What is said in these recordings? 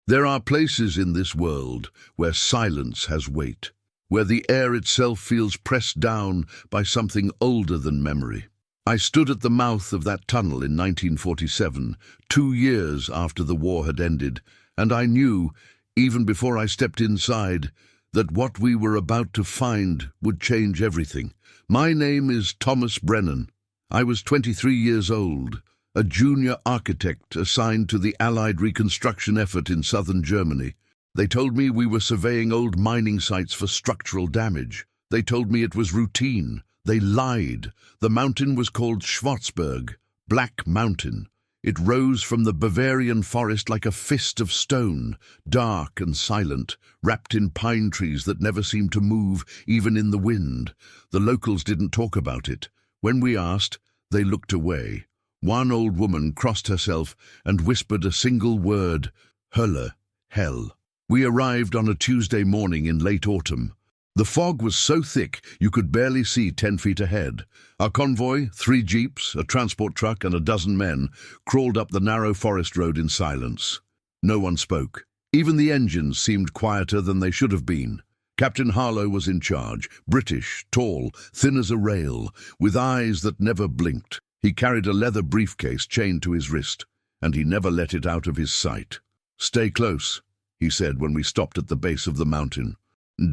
There are places in this world where silence has weight, where the air itself feels pressed down by something older than memory. I stood at the mouth of that tunnel in 1947, 2 years after the war had ended, and I knew, even before I stepped inside, that what we were about to find would change everything. My name is Thomas Brennan. I was 23 years old, a junior architect assigned to the Allied reconstruction effort in southern Germany. They told me we were surveying old mining sites for structural damage. They told me it was routine. They lied. The mountain was called Schwarzberg, Black Mountain. It rose from the Bavarian forest like a fist of stone, dark and silent, wrapped in pine trees that never seemed to move, even in the wind. The locals didn't talk about it. When we asked, they looked away. One old woman crossed herself and whispered a single word, Hölle, hell. We arrived on a Tuesday morning in late autumn. The fog was so thick you could barely see 10 feet ahead. Our convoy, 3 jeeps, a transport truck and a dozen men, crawled up the narrow forest road in silence. No one spoke. Even the engines seemed quieter than they should have been. Captain Harlow was in charge, British, tall, thin as a rail, with eyes that never blinked. He carried a leather briefcase chained to his wrist, and he never let it out of his sight. "Stay close," he said when we stopped at the base of the mountain.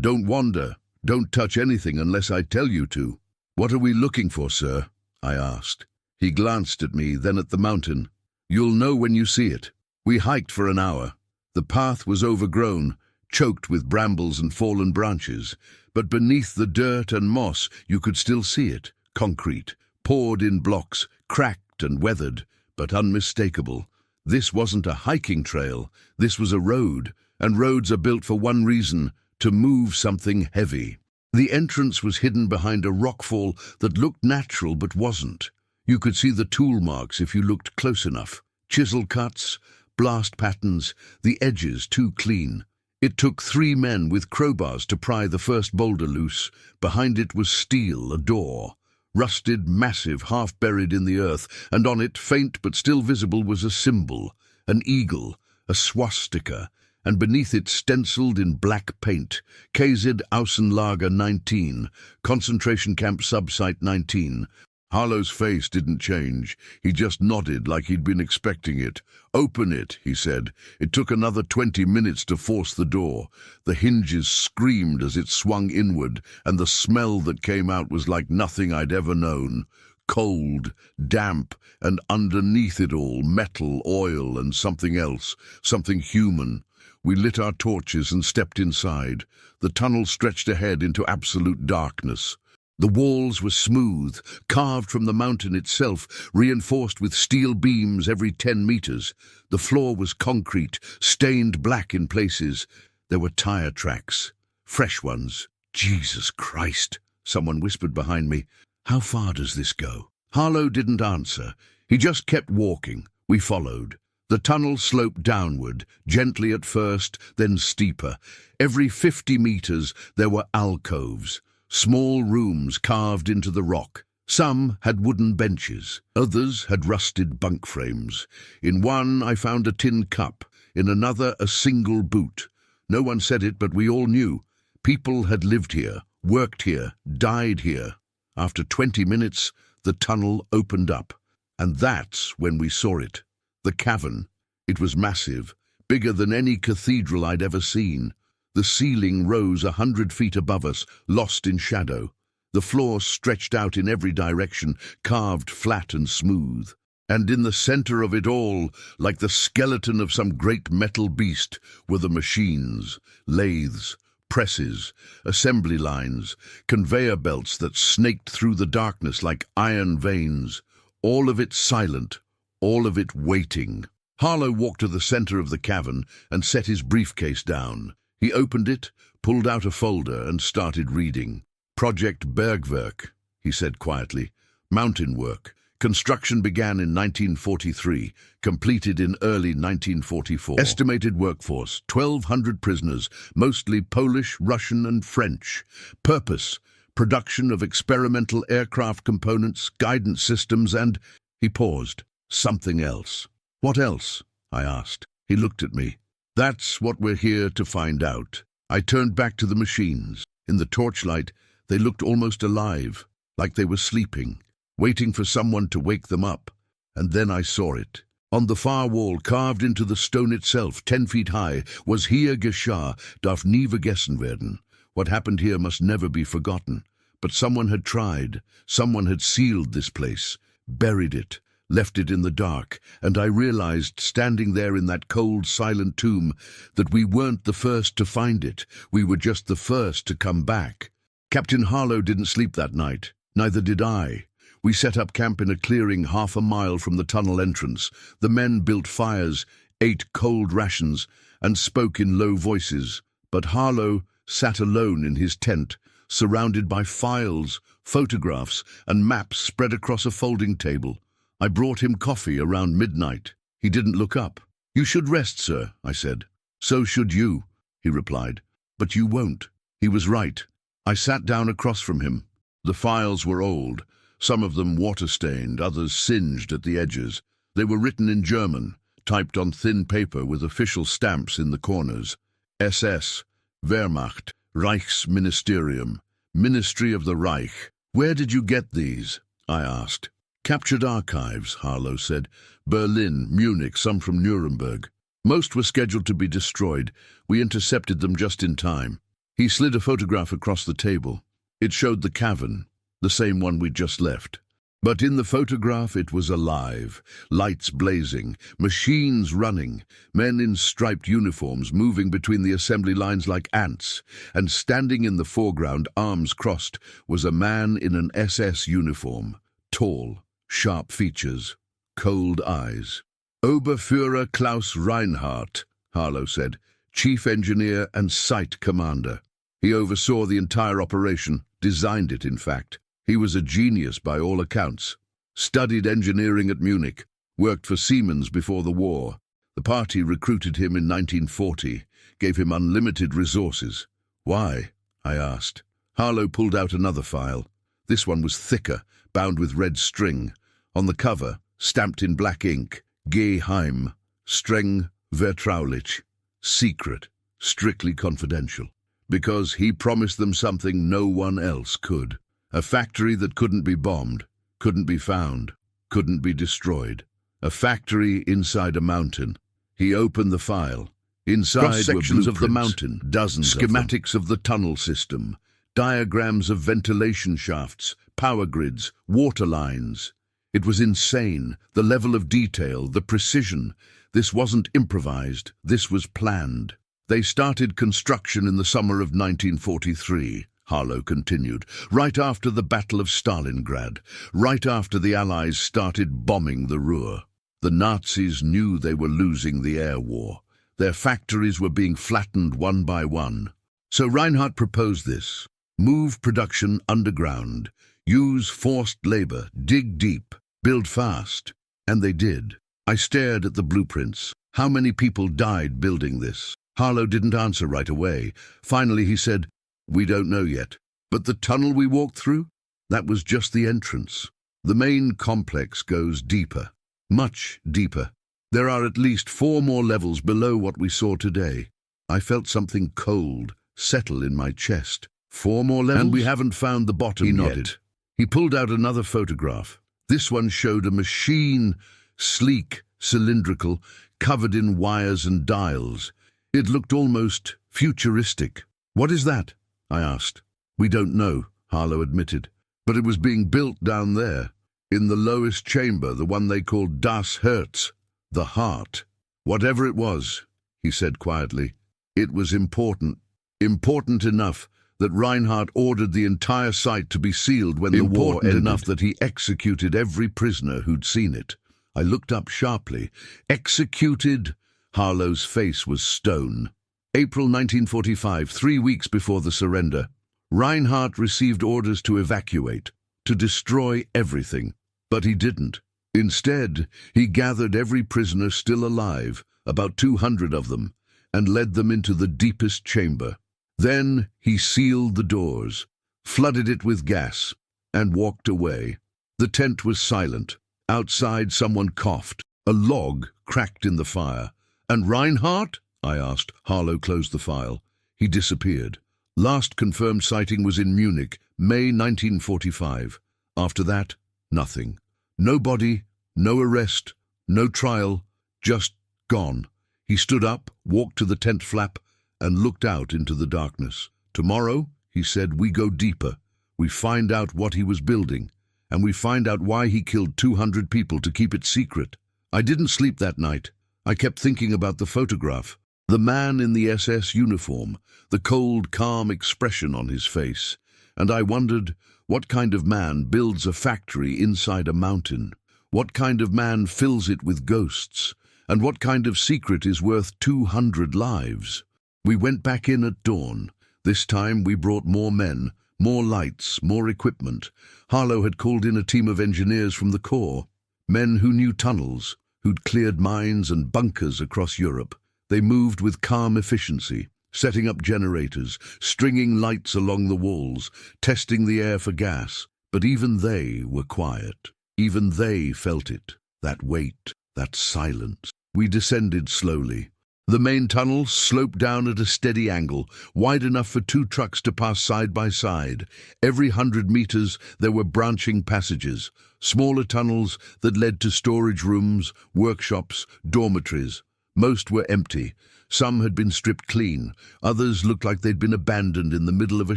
"Don't wander. Don't touch anything unless I tell you to." "What are we looking for, sir?" I asked. He glanced at me, then at the mountain. "You'll know when you see it." We hiked for an hour. The path was overgrown, choked with brambles and fallen branches, but beneath the dirt and moss you could still see it, concrete, poured in blocks, cracked and weathered, but unmistakable. This wasn't a hiking trail, this was a road, and roads are built for one reason, to move something heavy. The entrance was hidden behind a rockfall that looked natural but wasn't. You could see the tool marks if you looked close enough. Chisel cuts, blast patterns, the edges too clean. It took 3 men with crowbars to pry the first boulder loose. Behind it was steel, a door. Rusted, massive, half buried in the earth, and on it, faint but still visible, was a symbol, an eagle, a swastika, and beneath it stenciled in black paint, KZ Außenlager 19, Concentration Camp Subsite 19. Harlow's face didn't change. He just nodded like he'd been expecting it. "Open it," he said. It took another 20 minutes to force the door. The hinges screamed as it swung inward, and the smell that came out was like nothing I'd ever known. Cold, damp, and underneath it all, metal, oil, and something else, something human. We lit our torches and stepped inside. The tunnel stretched ahead into absolute darkness. The walls were smooth, carved from the mountain itself, reinforced with steel beams every 10 meters. The floor was concrete, stained black in places. There were tire tracks, fresh ones. "Jesus Christ," someone whispered behind me. "How far does this go?" Harlow didn't answer. He just kept walking. We followed. The tunnel sloped downward, gently at first, then steeper. Every 50 meters there were alcoves, small rooms carved into the rock. Some had wooden benches, others had rusted bunk frames. In one I found a tin cup, in another a single boot. No one said it, but we all knew. People had lived here, worked here, died here. After 20 minutes, the tunnel opened up, and that's when we saw it. The cavern. It was massive, bigger than any cathedral I'd ever seen. The ceiling rose 100 feet above us, lost in shadow. The floor stretched out in every direction, carved flat and smooth. And in the center of it all, like the skeleton of some great metal beast, were the machines, lathes, presses, assembly lines, conveyor belts that snaked through the darkness like iron veins. All of it silent, all of it waiting. Harlow walked to the center of the cavern and set his briefcase down. He opened it, pulled out a folder, and started reading. "Project Bergwerk," he said quietly. "Mountain work. Construction began in 1943, completed in early 1944. Estimated workforce, 1,200 prisoners, mostly Polish, Russian, and French. Purpose, production of experimental aircraft components, guidance systems, and..." He paused. "Something else." "What else?" I asked. He looked at me. That's what we're here to find out. I turned back to the machines. In the torchlight, they looked almost alive, like they were sleeping, waiting for someone to wake them up. And then I saw it. On the far wall, carved into the stone itself, 10 feet high, was "Hier geschah, darf nie vergessen werden." What happened here must never be forgotten. But someone had tried. Someone had sealed this place, buried it, left it in the dark, and I realized, standing there in that cold, silent tomb, that we weren't the first to find it. We were just the first to come back. Captain Harlow didn't sleep that night. Neither did I. We set up camp in a clearing half a mile from the tunnel entrance. The men built fires, ate cold rations, and spoke in low voices. But Harlow sat alone in his tent, surrounded by files, photographs, and maps spread across a folding table. I brought him coffee around midnight. He didn't look up. "You should rest, sir," I said. "So should you," he replied. "But you won't." He was right. I sat down across from him. The files were old, some of them water-stained, others singed at the edges. They were written in German, typed on thin paper with official stamps in the corners. SS, Wehrmacht, Reichsministerium, Ministry of the Reich. "Where did you get these?" I asked. "Captured archives," Harlow said. "Berlin, Munich, some from Nuremberg. Most were scheduled to be destroyed. We intercepted them just in time." He slid a photograph across the table. It showed the cavern, the same one we'd just left. But in the photograph it was alive, lights blazing, machines running, men in striped uniforms moving between the assembly lines like ants, and standing in the foreground, arms crossed, was a man in an SS uniform, tall, sharp features, cold eyes. "Oberführer Klaus Reinhardt," Harlow said, "chief engineer and site commander. He oversaw the entire operation, designed it, in fact. He was a genius by all accounts. Studied engineering at Munich, worked for Siemens before the war. The party recruited him in 1940, gave him unlimited resources." "Why?" I asked. Harlow pulled out another file. This one was thicker, bound with red string. On the cover, stamped in black ink, "Geheim, streng vertraulich," secret, strictly confidential. Because he promised them something no one else could. A factory that couldn't be bombed, couldn't be found, couldn't be destroyed. A factory inside a mountain. He opened the file. Inside sections of the mountain, dozens schematics of the tunnel system, diagrams of ventilation shafts, power grids, water lines. It was insane, the level of detail, the precision. This wasn't improvised, this was planned. "They started construction in the summer of 1943, Harlow continued, "right after the Battle of Stalingrad, right after the Allies started bombing the Ruhr. The Nazis knew they were losing the air war. Their factories were being flattened one by one. So Reinhardt proposed this: move production underground, use forced labor, dig deep, build fast. And they did. I stared at the blueprints. How many people died building this? Harlow didn't answer right away. Finally he said, "We don't know yet. But the tunnel we walked through? That was just the entrance. The main complex goes deeper, much deeper. There are at least 4 more levels below what we saw today." I felt something cold settle in my chest. 4 more levels? "And we haven't found the bottom yet." He nodded. He pulled out another photograph. This one showed a machine, sleek, cylindrical, covered in wires and dials. It looked almost futuristic. "What is that?" I asked. "We don't know," Harlow admitted. "But it was being built down there, in the lowest chamber, the one they called Das Herz, the heart. Whatever it was," he said quietly, "it was important. Important enough that Reinhardt ordered the entire site to be sealed when the war ended. Enough that he executed every prisoner who'd seen it." I looked up sharply. "Executed?" Harlow's face was stone. April 1945, 3 weeks before the surrender. Reinhardt received orders to evacuate, to destroy everything. But he didn't. Instead, he gathered every prisoner still alive, about 200 of them, and led them into the deepest chamber. Then he sealed the doors, flooded it with gas, and walked away. The tent was silent. Outside someone coughed. A log cracked in the fire. "And Reinhardt?" I asked. Harlow closed the file. He disappeared. Last confirmed sighting was in Munich, May 1945. After that, nothing. No body, no arrest, no trial, just gone. He stood up, walked to the tent flap, and looked out into the darkness. Tomorrow, he said, we go deeper. We find out what he was building, and we find out why he killed 200 people to keep it secret. I didn't sleep that night. I kept thinking about the photograph. The man in the SS uniform, the cold, calm expression on his face. And I wondered, what kind of man builds a factory inside a mountain? What kind of man fills it with ghosts? And what kind of secret is worth 200 lives? We went back in at dawn. This time we brought more men, more lights, more equipment. Harlow had called in a team of engineers from the Corps, men who knew tunnels, who'd cleared mines and bunkers across Europe. They moved with calm efficiency, setting up generators, stringing lights along the walls, testing the air for gas. But even they were quiet. Even they felt it, that weight, that silence. We descended slowly. The main tunnel sloped down at a steady angle, wide enough for 2 trucks to pass side by side. Every 100 meters there were branching passages, smaller tunnels that led to storage rooms, workshops, dormitories. Most were empty. Some had been stripped clean. Others looked like they'd been abandoned in the middle of a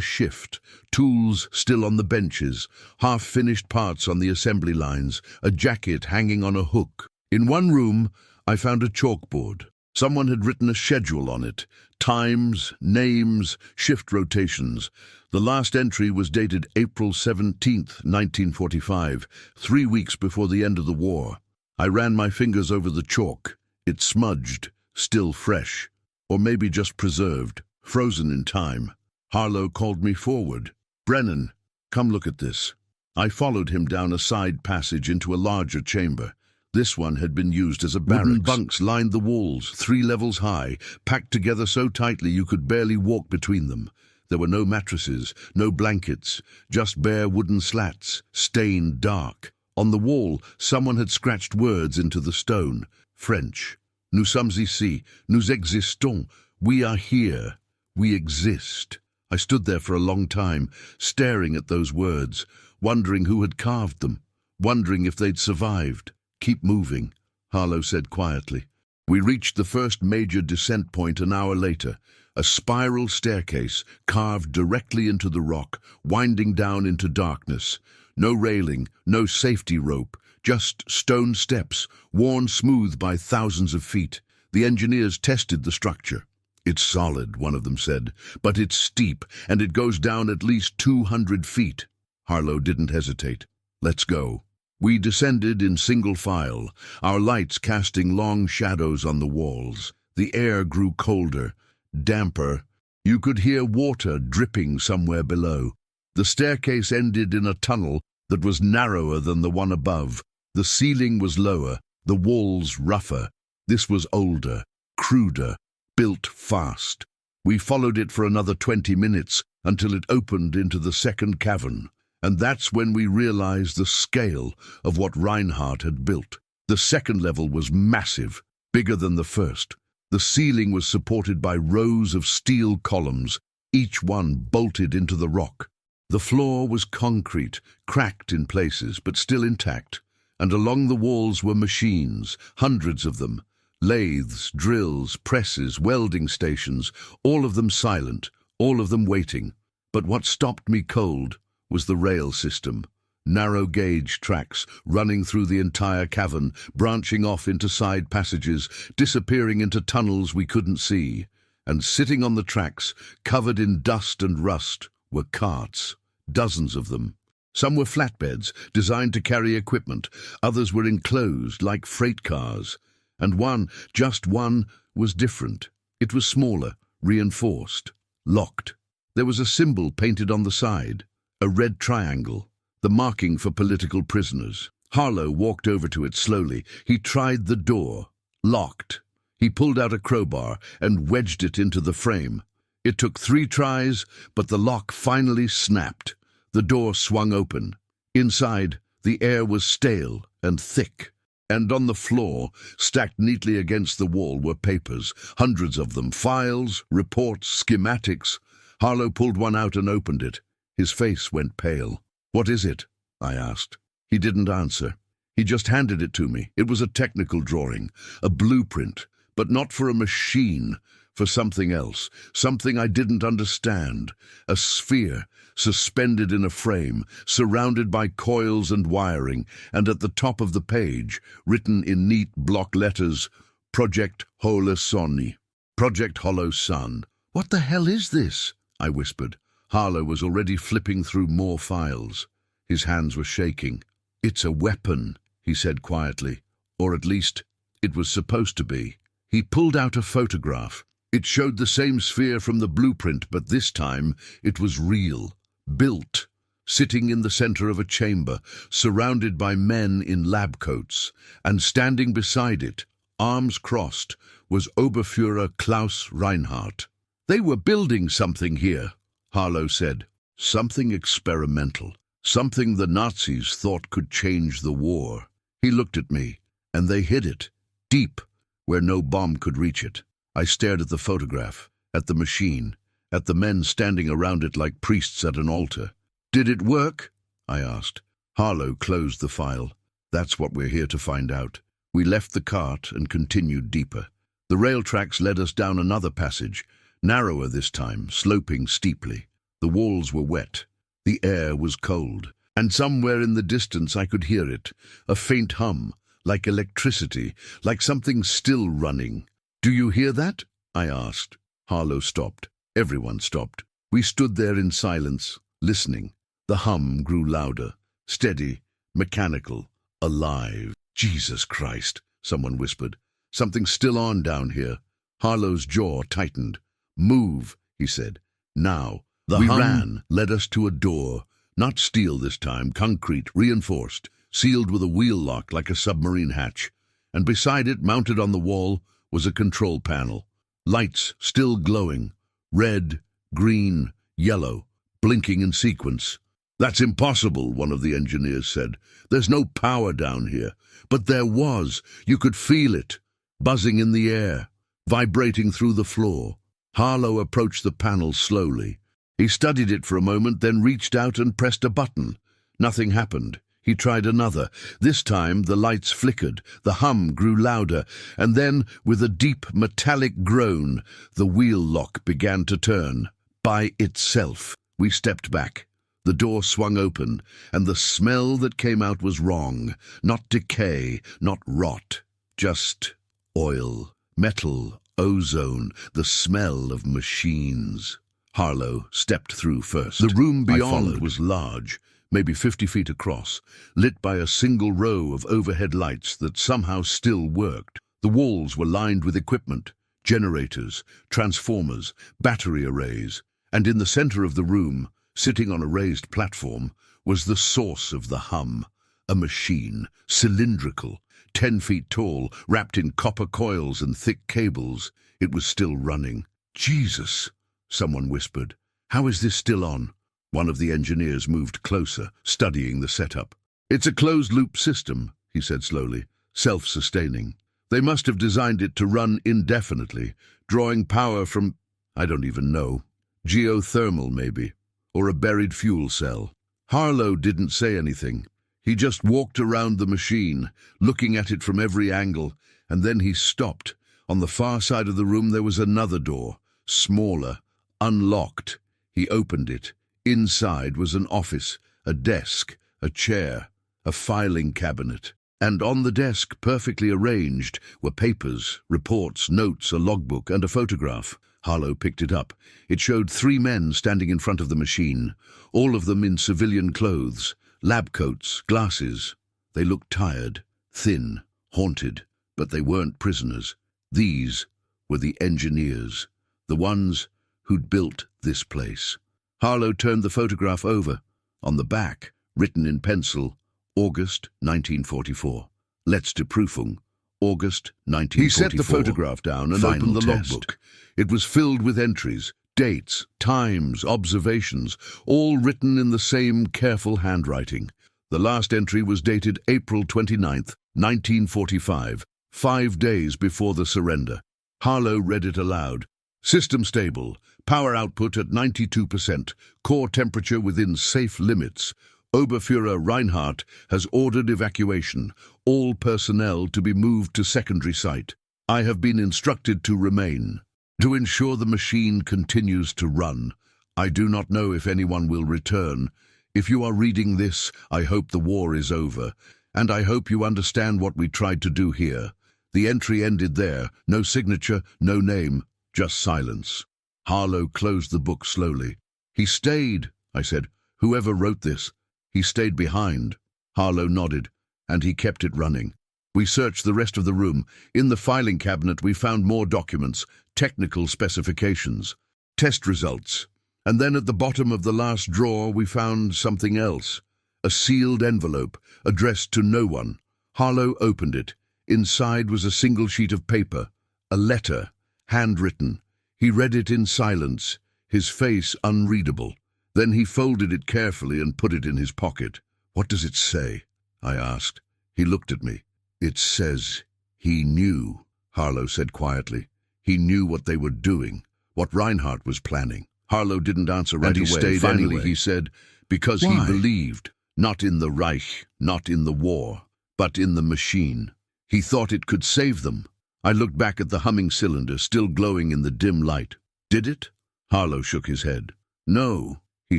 shift. Tools still on the benches, half-finished parts on the assembly lines, a jacket hanging on a hook. In one room, I found a chalkboard. Someone had written a schedule on it. Times, names, shift rotations. The last entry was dated April 17th, 1945, 3 weeks before the end of the war. I ran my fingers over the chalk. It smudged, still fresh, or maybe just preserved, frozen in time. Harlow called me forward. "Brennan, come look at this." I followed him down a side passage into a larger chamber. This one had been used as a barracks. Wooden bunks lined the walls, 3 levels high, packed together so tightly you could barely walk between them. There were no mattresses, no blankets, just bare wooden slats, stained dark. On the wall, someone had scratched words into the stone. French. Nous sommes ici. Nous existons. We are here. We exist. I stood there for a long time, staring at those words, wondering who had carved them, wondering if they'd survived. "Keep moving," Harlow said quietly. We reached the first major descent point an hour later, a spiral staircase carved directly into the rock, winding down into darkness. No railing, no safety rope, just stone steps, worn smooth by thousands of feet. The engineers tested the structure. "It's solid," one of them said, "but it's steep, and it goes down at least 200 feet. Harlow didn't hesitate. "Let's go." We descended in single file, our lights casting long shadows on the walls. The air grew colder, damper. You could hear water dripping somewhere below. The staircase ended in a tunnel that was narrower than the one above. The ceiling was lower, the walls rougher. This was older, cruder, built fast. We followed it for another 20 minutes until it opened into the second cavern. And that's when we realized the scale of what Reinhardt had built. The second level was massive, bigger than the first. The ceiling was supported by rows of steel columns, each one bolted into the rock. The floor was concrete, cracked in places, but still intact. And along the walls were machines, hundreds of them. Lathes, drills, presses, welding stations, all of them silent, all of them waiting. But what stopped me cold was the rail system. Narrow gauge tracks running through the entire cavern, branching off into side passages, disappearing into tunnels we couldn't see. And sitting on the tracks, covered in dust and rust, were carts, dozens of them. Some were flatbeds, designed to carry equipment. Others were enclosed, like freight cars. And one, just one, was different. It was smaller, reinforced, locked. There was a symbol painted on the side. A red triangle, the marking for political prisoners. Harlow walked over to it slowly. He tried the door. Locked. He pulled out a crowbar and wedged it into the frame. It took 3 tries, but the lock finally snapped. The door swung open. Inside, the air was stale and thick. And on the floor, stacked neatly against the wall, were papers, hundreds of them, files, reports, schematics. Harlow pulled one out and opened it. His face went pale. "What is it?" I asked. He didn't answer. He just handed it to me. It was a technical drawing, a blueprint, but not for a machine, for something else, something I didn't understand. A sphere, suspended in a frame, surrounded by coils and wiring, and at the top of the page, written in neat block letters, Project Hollow Sonni. Project Hollow Sun. "What the hell is this?" I whispered. Harlow was already flipping through more files. His hands were shaking. "It's a weapon," he said quietly. "Or at least, it was supposed to be." He pulled out a photograph. It showed the same sphere from the blueprint, but this time it was real, built, sitting in the center of a chamber, surrounded by men in lab coats, and standing beside it, arms crossed, was Oberfuhrer Klaus Reinhardt. "They were building something here," Harlow said. "Something experimental, something the Nazis thought could change the war." He looked at me, and they hid it, deep, where no bomb could reach it. I stared at the photograph, at the machine, at the men standing around it like priests at an altar. "Did it work?" I asked. Harlow closed the file. "That's what we're here to find out." We left the cart and continued deeper. The rail tracks led us down another passage, narrower this time, sloping steeply. The walls were wet. The air was cold. And somewhere in the distance I could hear it, a faint hum, like electricity, like something still running. "Do you hear that?" I asked. Harlow stopped. Everyone stopped. We stood there in silence, listening. The hum grew louder, steady, mechanical, alive. "Jesus Christ," someone whispered. "Something's still on down here." Harlow's jaw tightened. "Move," he said. "Now." We ran, led us to a door. Not steel this time, concrete, reinforced, sealed with a wheel lock like a submarine hatch. And beside it, mounted on the wall, was a control panel. Lights still glowing, red, green, yellow, blinking in sequence. "That's impossible," one of the engineers said. "There's no power down here." But there was. You could feel it, buzzing in the air, vibrating through the floor. Harlow approached the panel slowly. He studied it for a moment, then reached out and pressed a button. Nothing happened. He tried another. This time the lights flickered, the hum grew louder, and then, with a deep metallic groan, the wheel lock began to turn. By itself. We stepped back. The door swung open, and the smell that came out was wrong. Not decay, not rot. Just oil, metal, ozone, the smell of machines. Harlow stepped through first. The room beyond was large, maybe 50 feet across, lit by a single row of overhead lights that somehow still worked. The walls were lined with equipment, generators, transformers, battery arrays, and in the center of the room, sitting on a raised platform, was the source of the hum, a machine, cylindrical, 10 feet tall, wrapped in copper coils and thick cables. It was still running. "Jesus," someone whispered. "How is this still on?" One of the engineers moved closer, studying the setup. "It's a closed-loop system," he said slowly, "self-sustaining. They must have designed it to run indefinitely, drawing power from, I don't even know, geothermal maybe, or a buried fuel cell." Harlow didn't say anything. He just walked around the machine, looking at it from every angle, and then he stopped. On the far side of the room there was another door, smaller, unlocked. He opened it. Inside was an office, a desk, a chair, a filing cabinet. And on the desk, perfectly arranged, were papers, reports, notes, a logbook, and a photograph. Harlow picked it up. It showed 3 men standing in front of the machine, all of them in civilian clothes, lab coats, glasses. They looked tired, thin, haunted, but they weren't prisoners. These were the engineers, the ones who'd built this place. Harlow turned the photograph over. On the back, written in pencil, August 1944. Letzte Prüfung, August 1944. He set the photograph down and opened the logbook. It was filled with entries, dates, times, observations, all written in the same careful handwriting. The last entry was dated April 29th, 1945, 5 days before the surrender. Harlow read it aloud. System stable. Power output at 92%. Core temperature within safe limits. Oberfuhrer Reinhardt has ordered evacuation. All personnel to be moved to secondary site. I have been instructed to remain. To ensure the machine continues to run. I do not know if anyone will return. If you are reading this, I hope the war is over. And I hope you understand what we tried to do here. The entry ended there. No signature, no name, just silence. Harlow closed the book slowly. He stayed, I said. Whoever wrote this. He stayed behind. Harlow nodded, and he kept it running. We searched the rest of the room. In the filing cabinet we found more documents, technical specifications, test results. And then at the bottom of the last drawer we found something else. A sealed envelope, addressed to no one. Harlow opened it. Inside was a single sheet of paper, a letter, handwritten. He read it in silence, his face unreadable. Then he folded it carefully and put it in his pocket. What does it say? I asked. He looked at me. It says, he knew, Harlow said quietly. He knew what they were doing, what Reinhardt was planning. Harlow didn't answer right away. And he stayed anyway, he said, because he believed, not in the Reich, not in the war, but in the machine. He thought it could save them. I looked back at the humming cylinder, still glowing in the dim light. Did it? Harlow shook his head. No, he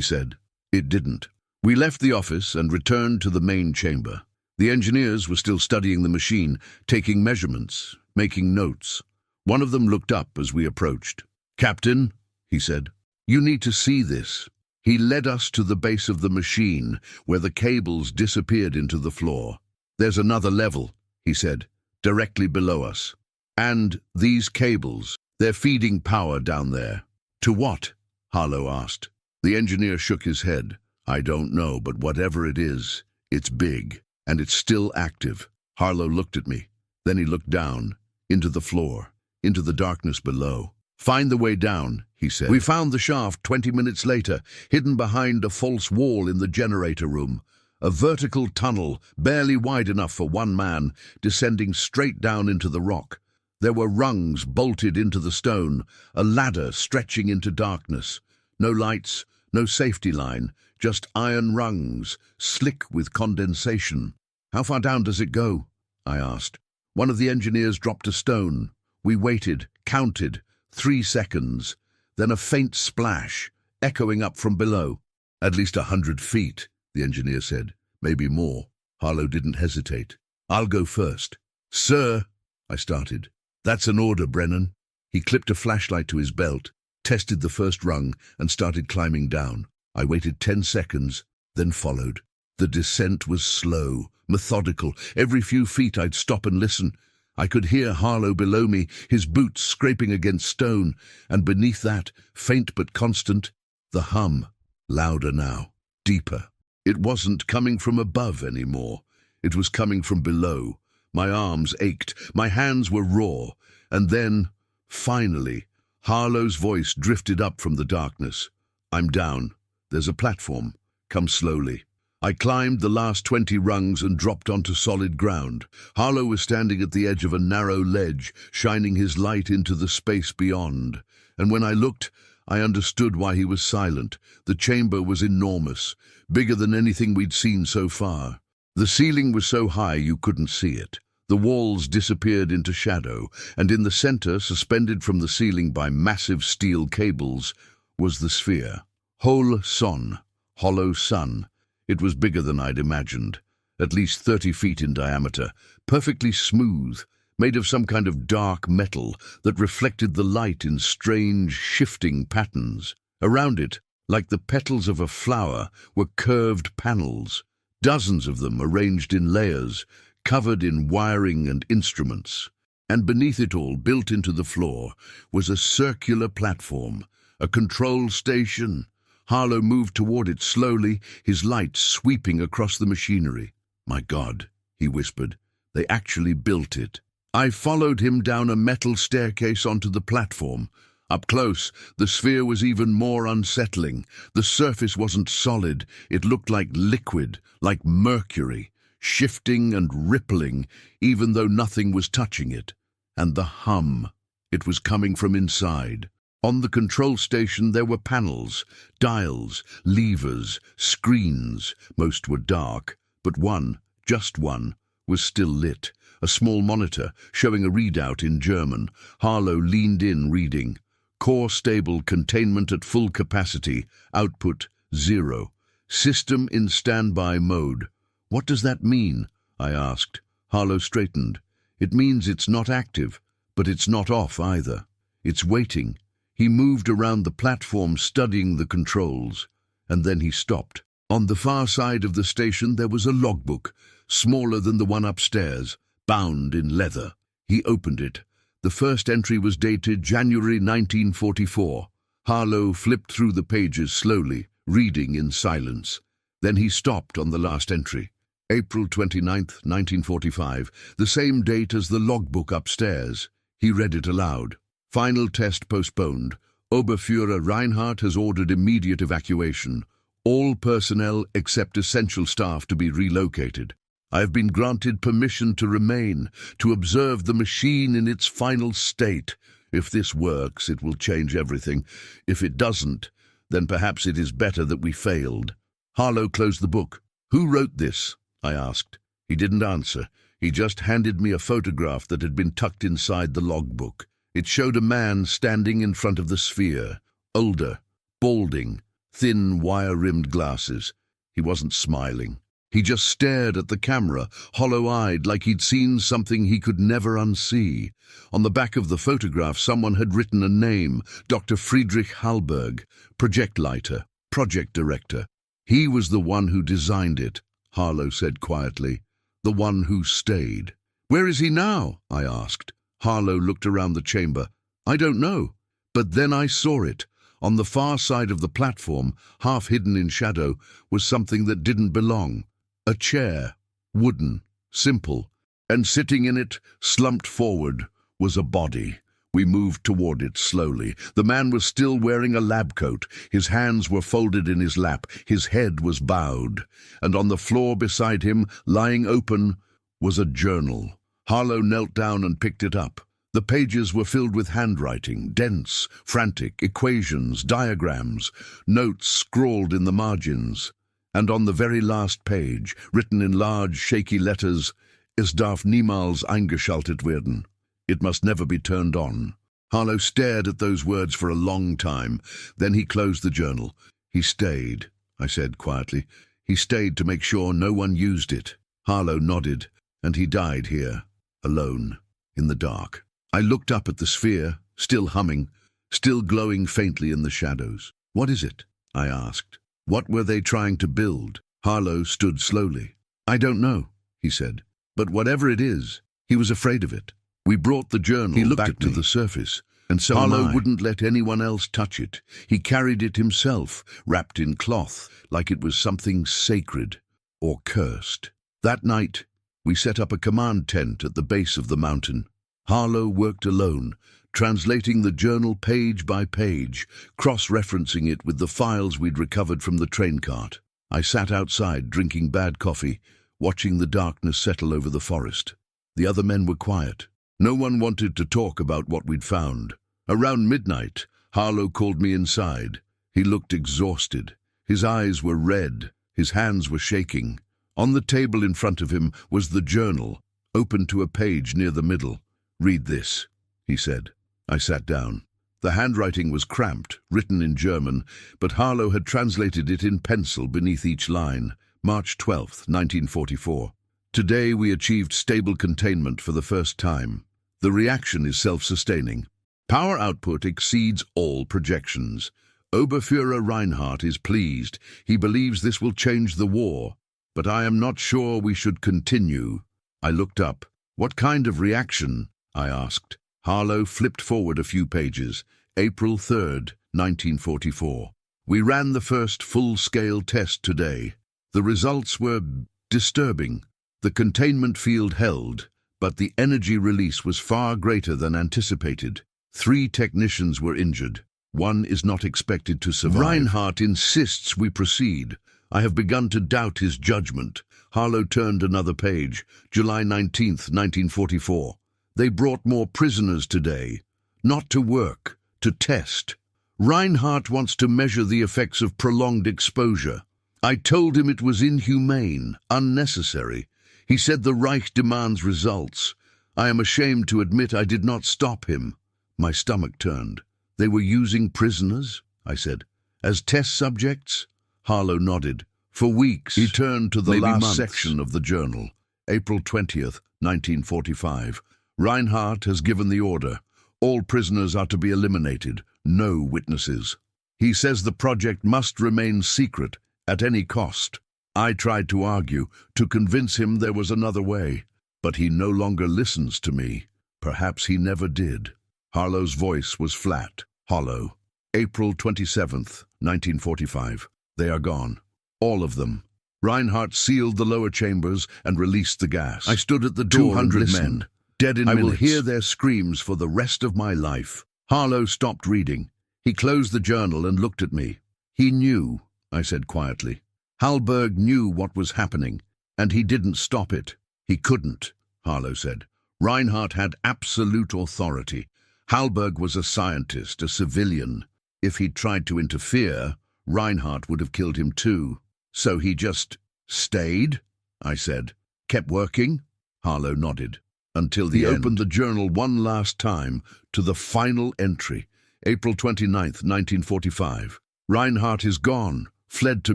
said. It didn't. We left the office and returned to the main chamber. The engineers were still studying the machine, taking measurements, making notes. One of them looked up as we approached. Captain, he said, you need to see this. He led us to the base of the machine, where the cables disappeared into the floor. There's another level, he said, directly below us. And these cables, they're feeding power down there. To what? Harlow asked. The engineer shook his head. I don't know, but whatever it is, it's big, and it's still active. Harlow looked at me. Then he looked down, into the floor, into the darkness below. Find the way down, he said. We found the shaft 20 minutes later, hidden behind a false wall in the generator room. A vertical tunnel, barely wide enough for one man, descending straight down into the rock. There were rungs bolted into the stone, a ladder stretching into darkness. No lights, no safety line, just iron rungs, slick with condensation. How far down does it go? I asked. One of the engineers dropped a stone. We waited, counted, 3 seconds. Then a faint splash, echoing up from below. At least 100 feet. The engineer said. Maybe more. Harlow didn't hesitate. I'll go first. Sir, I started. That's an order, Brennan. He clipped a flashlight to his belt, tested the first rung, and started climbing down. I waited 10 seconds, then followed. The descent was slow, methodical. Every few feet I'd stop and listen. I could hear Harlow below me, his boots scraping against stone, and beneath that, faint but constant, the hum, louder now, deeper. It wasn't coming from above anymore. It was coming from below. My arms ached, my hands were raw, and then, finally, Harlow's voice drifted up from the darkness. I'm down. There's a platform. Come slowly. I climbed the last 20 rungs and dropped onto solid ground. Harlow was standing at the edge of a narrow ledge, shining his light into the space beyond. And when I looked, I understood why he was silent. The chamber was enormous, bigger than anything we'd seen so far. The ceiling was so high you couldn't see it. The walls disappeared into shadow, and in the center, suspended from the ceiling by massive steel cables, was the sphere. Hol Son, hollow sun. It was bigger than I'd imagined, at least 30 feet in diameter, perfectly smooth, made of some kind of dark metal that reflected the light in strange, shifting patterns. Around it, like the petals of a flower, were curved panels, dozens of them arranged in layers, covered in wiring and instruments. And beneath it all, built into the floor, was a circular platform, a control station. Harlow moved toward it slowly, his light sweeping across the machinery. My God, he whispered, they actually built it. I followed him down a metal staircase onto the platform. Up close, the sphere was even more unsettling. The surface wasn't solid, it looked like liquid, like mercury, shifting and rippling, even though nothing was touching it. And the hum. It was coming from inside. On the control station there were panels, dials, levers, screens. Most were dark, but one, just one, was still lit. A small monitor showing a readout in German. Harlow leaned in, reading. Core stable, containment at full capacity, output 0. System in standby mode. What does that mean? I asked. Harlow straightened. It means it's not active, but it's not off either. It's waiting. He moved around the platform, studying the controls, and then he stopped. On the far side of the station there was a logbook, smaller than the one upstairs, bound in leather. He opened it. The first entry was dated January 1944. Harlow flipped through the pages slowly, reading in silence. Then he stopped on the last entry. April 29th, 1945, the same date as the logbook upstairs. He read it aloud. Final test postponed. Oberfuhrer Reinhardt has ordered immediate evacuation. All personnel except essential staff to be relocated. I have been granted permission to remain, to observe the machine in its final state. If this works, it will change everything. If it doesn't, then perhaps it is better that we failed. Harlow closed the book. Who wrote this? I asked. He didn't answer. He just handed me a photograph that had been tucked inside the logbook. It showed a man standing in front of the sphere, older, balding, thin wire-rimmed glasses. He wasn't smiling. He just stared at the camera, hollow-eyed, like he'd seen something he could never unsee. On the back of the photograph, someone had written a name, Dr. Friedrich Hallberg, projectlighter, project director. He was the one who designed it, Harlow said quietly. The one who stayed. Where is he now? I asked. Harlow looked around the chamber. I don't know. But then I saw it. On the far side of the platform, half hidden in shadow, was something that didn't belong. A chair, wooden, simple, and sitting in it, slumped forward, was a body. We moved toward it slowly. The man was still wearing a lab coat. His hands were folded in his lap. His head was bowed. And on the floor beside him, lying open, was a journal. Harlow knelt down and picked it up. The pages were filled with handwriting, dense, frantic, equations, diagrams, notes scrawled in the margins. And on the very last page, written in large, shaky letters, "Es darf niemals eingeschaltet werden." It must never be turned on. Harlow stared at those words for a long time. Then he closed the journal. He stayed, I said quietly. He stayed to make sure no one used it. Harlow nodded, and he died here, alone, in the dark. I looked up at the sphere, still humming, still glowing faintly in the shadows. What is it? I asked. What were they trying to build? Harlow stood slowly. I don't know, he said. But whatever it is, he was afraid of it. We brought the journal back to the surface, and so Harlow wouldn't let anyone else touch it. He carried it himself, wrapped in cloth, like it was something sacred or cursed. That night, we set up a command tent at the base of the mountain. Harlow worked alone, translating the journal page by page, cross-referencing it with the files we'd recovered from the train cart. I sat outside, drinking bad coffee, watching the darkness settle over the forest. The other men were quiet. No one wanted to talk about what we'd found. Around midnight, Harlow called me inside. He looked exhausted. His eyes were red. His hands were shaking. On the table in front of him was the journal, open to a page near the middle. Read this, he said. I sat down. The handwriting was cramped, written in German, but Harlow had translated it in pencil beneath each line. March 12th, 1944. Today we achieved stable containment for the first time. The reaction is self-sustaining. Power output exceeds all projections. Oberfuhrer Reinhardt is pleased. He believes this will change the war. But I am not sure we should continue. I looked up. What kind of reaction? I asked. Harlow flipped forward a few pages. April 3rd, 1944. We ran the first full-scale test today. The results were disturbing. The containment field held, but the energy release was far greater than anticipated. 3 technicians were injured. 1 is not expected to survive. Reinhardt insists we proceed. I have begun to doubt his judgment. Harlow turned another page. July 19th, 1944. They brought more prisoners today. Not to work, to test. Reinhardt wants to measure the effects of prolonged exposure. I told him it was inhumane, unnecessary. He said the Reich demands results. I am ashamed to admit I did not stop him. My stomach turned. They were using prisoners, I said, as test subjects? Harlow nodded. For weeks. He turned to the last section of the journal. April 20th, 1945. Reinhardt has given the order. All prisoners are to be eliminated. No witnesses. He says the project must remain secret at any cost. I tried to argue, to convince him there was another way. But he no longer listens to me. Perhaps he never did. Harlow's voice was flat, hollow. April 27th, 1945. They are gone. All of them. Reinhardt sealed the lower chambers and released the gas. I stood at the door 200 men, dead in minutes. I will hear their screams for the rest of my life. Harlow stopped reading. He closed the journal and looked at me. He knew, I said quietly. Hallberg knew what was happening, and he didn't stop it. He couldn't, Harlow said. Reinhardt had absolute authority. Hallberg was a scientist, a civilian. If he'd tried to interfere, Reinhardt would have killed him too. So he just stayed, I said. Kept working? Harlow nodded. Until the end. He opened the journal one last time to the final entry. April 29th, 1945. Reinhardt is gone. Fled to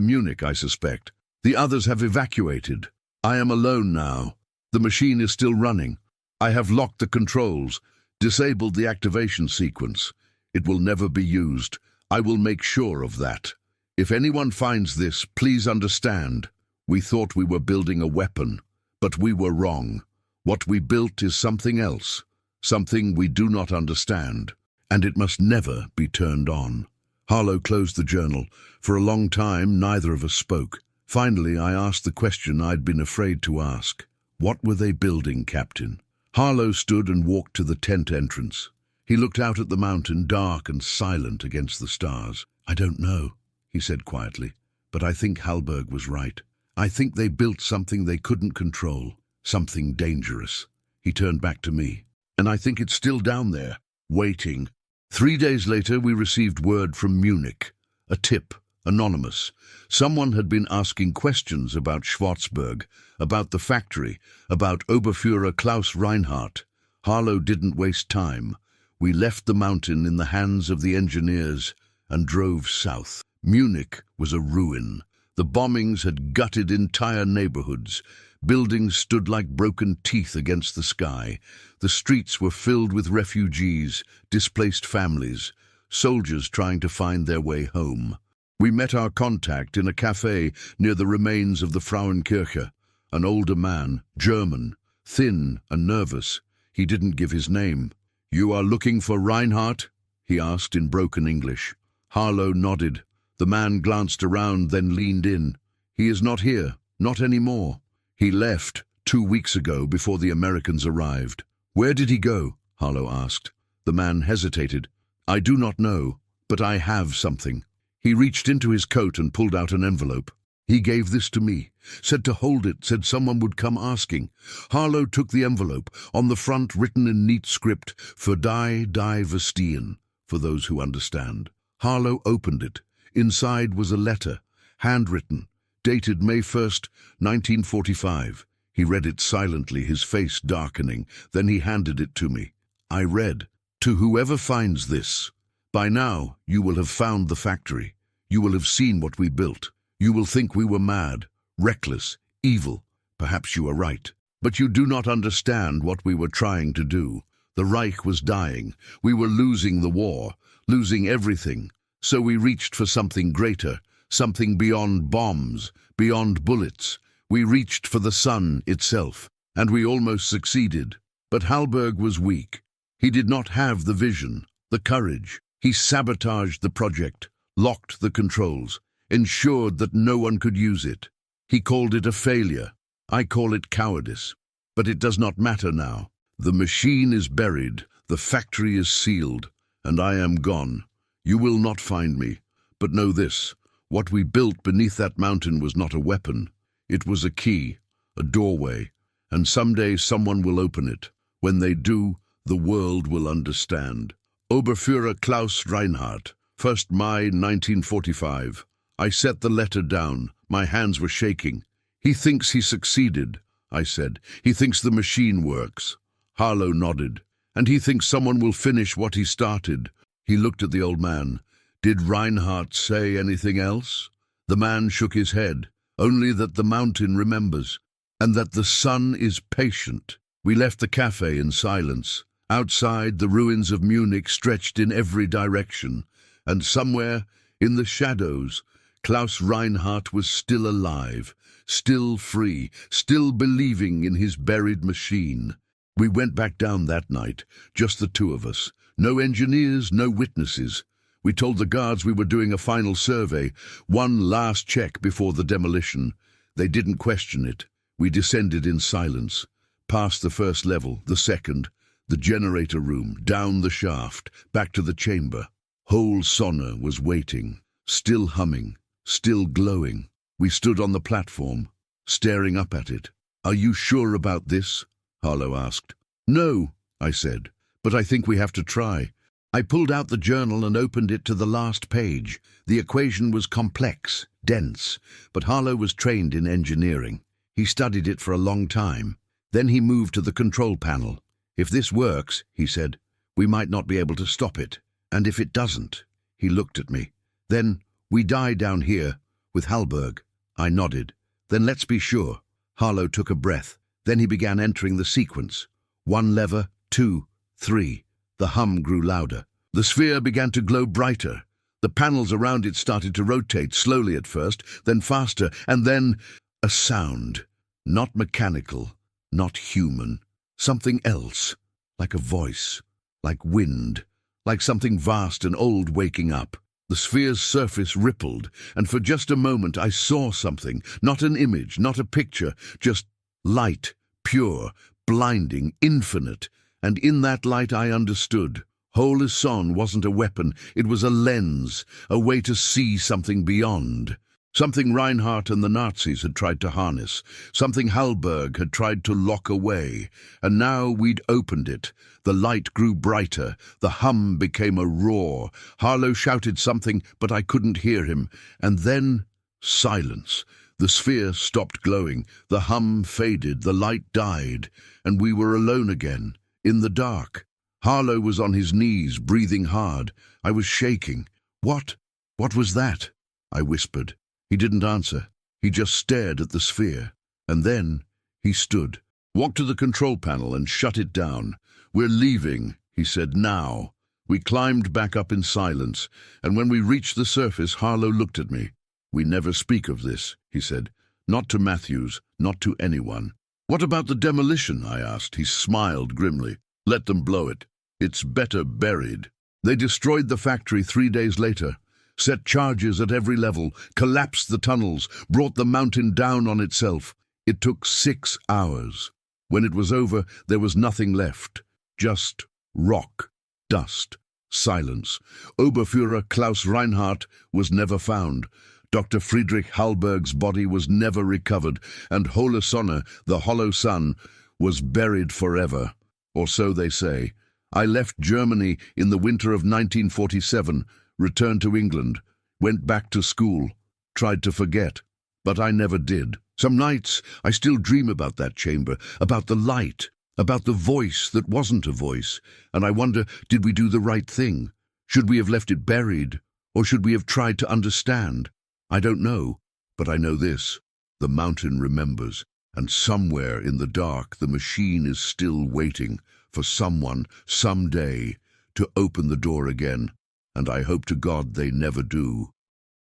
Munich, I suspect. The others have evacuated. I am alone now. The machine is still running. I have locked the controls, disabled the activation sequence. It will never be used. I will make sure of that. If anyone finds this, please understand. We thought we were building a weapon, but we were wrong. What we built is something else, something we do not understand, and it must never be turned on. Harlow closed the journal. For a long time, neither of us spoke. Finally, I asked the question I'd been afraid to ask. What were they building, Captain? Harlow stood and walked to the tent entrance. He looked out at the mountain, dark and silent against the stars. I don't know, he said quietly, but I think Hallberg was right. I think they built something they couldn't control, something dangerous. He turned back to me. And I think it's still down there, waiting. 3 days later, we received word from Munich. A tip, anonymous. Someone had been asking questions about Schwarzberg, about the factory, about Oberfuhrer Klaus Reinhardt. Harlow didn't waste time. We left the mountain in the hands of the engineers and drove south. Munich was a ruin. The bombings had gutted entire neighborhoods. Buildings stood like broken teeth against the sky. The streets were filled with refugees, displaced families, soldiers trying to find their way home. We met our contact in a cafe near the remains of the Frauenkirche. An older man, German, thin and nervous. He didn't give his name. "You are looking for Reinhardt?" he asked in broken English. Harlow nodded. The man glanced around, then leaned in. "He is not here, not anymore. He left 2 weeks ago before the Americans arrived." "Where did he go?" Harlow asked. The man hesitated. "I do not know, but I have something." He reached into his coat and pulled out an envelope. "He gave this to me, said to hold it, said someone would come asking." Harlow took the envelope, on the front written in neat script, "For die verstehen," for those who understand. Harlow opened it. Inside was a letter, handwritten, dated May 1st, 1945. He read it silently, his face darkening. Then he handed it to me. I read, "To whoever finds this, by now you will have found the factory. You will have seen what we built. You will think we were mad, reckless, evil. Perhaps you are right. But you do not understand what we were trying to do. The Reich was dying. We were losing the war, losing everything. So we reached for something greater, something beyond bombs, beyond bullets. We reached for the sun itself, and we almost succeeded. But Hallberg was weak. He did not have the vision, the courage. He sabotaged the project, locked the controls, ensured that no one could use it. He called it a failure. I call it cowardice. But it does not matter now. The machine is buried, the factory is sealed, and I am gone. You will not find me. But know this, what we built beneath that mountain was not a weapon. It was a key, a doorway, and someday someone will open it. When they do, the world will understand. Oberfuhrer Klaus Reinhardt, 1st May 1945. I set the letter down. My hands were shaking. He thinks he succeeded, I said. He thinks the machine works. Harlow nodded. And he thinks someone will finish what he started. He looked at the old man. Did Reinhardt say anything else? The man shook his head. Only that the mountain remembers, and that the sun is patient. We left the cafe in silence. Outside, the ruins of Munich stretched in every direction, and somewhere, in the shadows, Klaus Reinhardt was still alive, still free, still believing in his buried machine. We went back down that night, just the two of us. No engineers, no witnesses. We told the guards we were doing a final survey, one last check before the demolition. They didn't question it. We descended in silence, past the first level, the second, the generator room, down the shaft, back to the chamber. Whole Sonne was waiting, still humming, still glowing. We stood on the platform, staring up at it. "Are you sure about this?" Harlow asked. "No," I said, "but I think we have to try." I pulled out the journal and opened it to the last page. The equation was complex, dense, but Harlow was trained in engineering. He studied it for a long time. Then he moved to the control panel. "If this works," he said, "we might not be able to stop it. And if it doesn't," he looked at me. "Then we die down here, with Hallberg." I nodded. "Then let's be sure." Harlow took a breath. Then he began entering the sequence. 1 lever, 2, 3. The hum grew louder. The sphere began to glow brighter. The panels around it started to rotate, slowly at first, then faster, and then a sound. Not mechanical, not human. Something else, like a voice, like wind, like something vast and old waking up. The sphere's surface rippled, and for just a moment I saw something, not an image, not a picture, just light, pure, blinding, infinite. And in that light I understood. Whole Sonne wasn't a weapon, it was a lens, a way to see something beyond. Something Reinhardt and the Nazis had tried to harness, something Hallberg had tried to lock away. And now we'd opened it. The light grew brighter, the hum became a roar. Harlow shouted something, but I couldn't hear him. And then silence. The sphere stopped glowing, the hum faded, the light died, and we were alone again. In the dark. Harlow was on his knees, breathing hard. I was shaking. What was that?" I whispered. He didn't answer. He just stared at the sphere. And then he stood, walked to the control panel and shut it down. "We're leaving," he said, "now." We climbed back up in silence, and when we reached the surface, Harlow looked at me. "We never speak of this," he said. "Not to Matthews, not to anyone." "What about the demolition?" I asked. He smiled grimly. "Let them blow it. It's better buried." They destroyed the factory 3 days later, set charges at every level, collapsed the tunnels, brought the mountain down on itself. It took 6 hours. When it was over, there was nothing left. Just rock, dust, silence. Oberfuhrer Klaus Reinhardt was never found. Dr. Friedrich Hallberg's body was never recovered, and Whole Sonne, the hollow sun, was buried forever. Or so they say. I left Germany in the winter of 1947, returned to England, went back to school, tried to forget, but I never did. Some nights I still dream about that chamber, about the light, about the voice that wasn't a voice, and I wonder, did we do the right thing? Should we have left it buried, or should we have tried to understand? I don't know, but I know this. The mountain remembers, and somewhere in the dark the machine is still waiting for someone, someday, to open the door again, and I hope to God they never do.